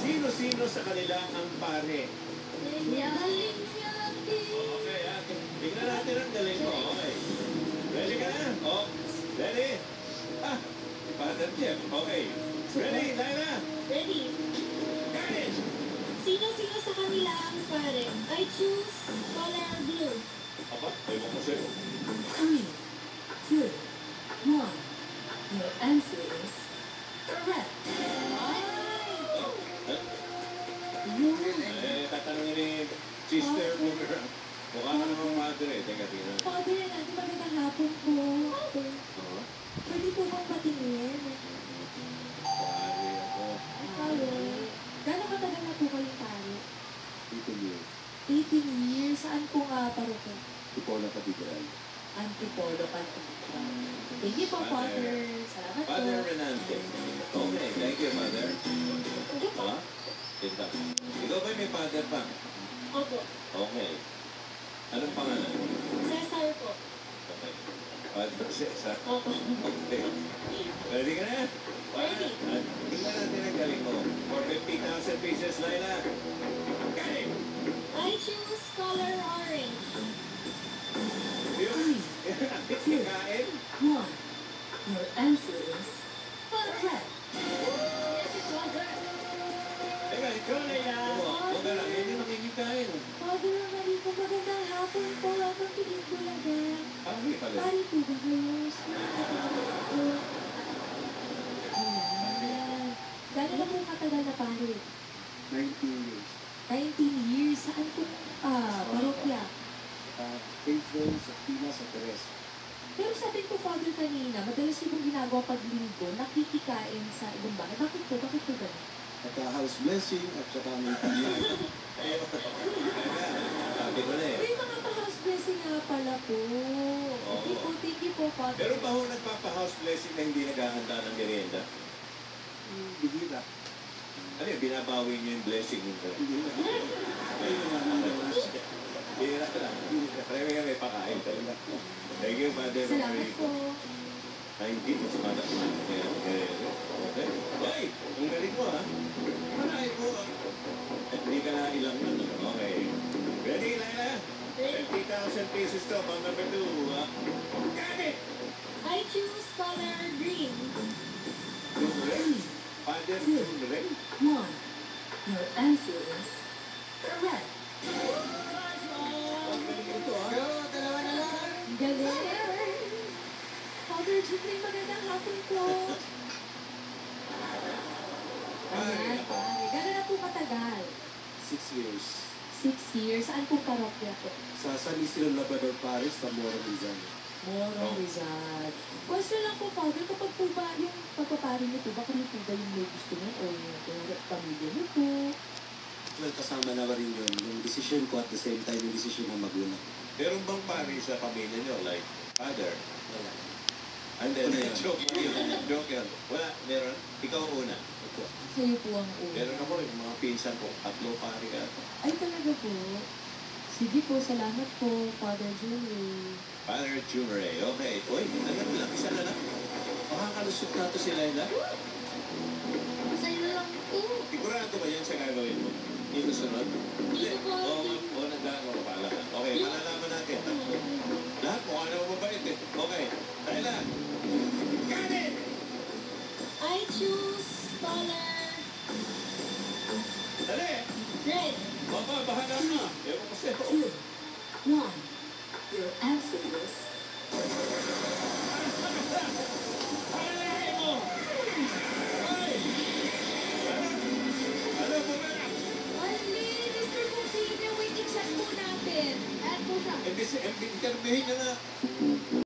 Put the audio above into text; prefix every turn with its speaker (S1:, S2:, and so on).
S1: Sino-sino sa kanila ang pare?
S2: Galing niya,
S1: Okay, tignan natin ang galing mo. Okay. Ready ka na? Oh, ready? Father Jeff. Okay. Ready, Laila?
S2: Ready?
S1: Got it!
S2: Sino-sino sa kanila ang pare? I choose color blue.
S1: Apa, ewan ko sa'yo.
S3: 3, 2, 1. Your answer is correct.
S1: Tatanungin ni Sister Boomerang. Mukha ka namang mother eh. Teka, tingnan.
S2: Father, natin magandang hapon po.
S1: Oo.
S2: Pwede po bang patingin?
S1: Pare ako.
S2: Father, gano'ng katagal na po kayong pare?
S4: 18 years.
S2: 18 years. Saan po nga parokya?
S4: Tipona Cathedral.
S2: Antipolo pa. Thank you po, Father. Salamat po.
S1: Father Renante. Okay, thank you, Father.
S2: Sige po.
S1: Tinta. Ikaw ba may father pa?
S2: Opo.
S1: Okay. Anong pangalan?
S2: Cesar po.
S1: Okay. Father Cesar.
S2: Opo.
S1: Okay. Ready ka na?
S2: Ready.
S1: Tingnan natin ang galing mo. For 50,000 pieces, Laila. Galing!
S2: I choose color orange.
S1: Yun. Kikain?
S3: 1. Your answer is correct.
S2: Yes, Father.
S1: Teka, ikaw, Laila. Huwag ka lang. Hindi makikikain.
S2: Father, mali po. Magandang hapon po. Habang tingin ko lang.
S1: Pari pala.
S2: Pari po ba kayo? Ayan. Gano'n na po katagal na pari?
S4: 19 years.
S2: 19 years. Saan po parokya?
S4: April sa Pina sa Teres.
S2: Pero sabi ko, Father, kanina, madalas yung ginagawa pag linggo, nakikikain sa ibang bahay. Bakit po? Bakit po ba?
S4: At house blessing at saka may pina.
S1: Sabi ko na eh.
S2: May mga pa-house blessing nga pala po. Okay po, thank you po, Father.
S1: Pero ba ho nagpapa-house blessing na hindi naghahanda ng merienda?
S4: Bigila.
S1: Ano yun, binabawi niyo yung blessing nito?
S4: Bigila.
S1: Bihira ka lang. Parang may pakain talaga. Thank you, Father.
S2: Salamat po.
S1: 19, mas mata. Okay. Ay, ang galing mo ha. Manahin mo ha. At hindi ka na ilang nun. Okay. Ready, Laila? 50,000 pieces to. Pang number 2. Got it!
S2: I choose color green.
S1: Jumre? Father Jumre?
S3: 1. Your answer is correct.
S1: Ang galing ito ha.
S2: Galing. Father Jumray, magandang hapon po. Ayan, pare. Gano'n na po katagal?
S4: 6 years.
S2: 6 years. Saan po parokya po?
S4: Sa San Isidro Labrador Paris sa Moro Rizal.
S2: Morong Rizal. Question lang po, Father, kapag po ba yung pagpapari niyo po, baka niyo po ba yung may gusto niyo o yung pamilya niyo po?
S4: Well, kasama na rin yun. Yung decision ko at the same time yung decision ng magulang.
S1: Meron bang pari sa pamilya niyo? Like, father?
S4: Wala.
S1: Hindi, joke yun. Joke yun. Wala, meron. Ikaw ang una.
S2: Kayo po ang una.
S1: Meron ako yung mga pinsan ko. 3 pari ka.
S2: Ay, talaga po. Sige po, salamat po, Father Jumray.
S1: Father Jumre. Okay. Uy, alam mo lang. Isa na lang. Makakalusot na ito si Laila.
S2: Masaya lang po.
S1: Sigurado ba yan sa gagawin mo? Yung sunod?
S2: Hindi po.
S1: Oo, nagdaan pala ka. Okay, malalaman natin. Lahat mukha na mababait eh. Okay. Laila. Got it!
S2: I choose color
S1: Dali!
S2: red.
S1: Baka, bahala ka. Ewan ko sa'yo.
S3: 2. 1. Your answer is
S1: Palahin mo! Ay! Ano ba ba?
S2: Mali, Mr. Coutinho, wait, i-check po natin. Add po siya.
S1: Interviewin niya nga.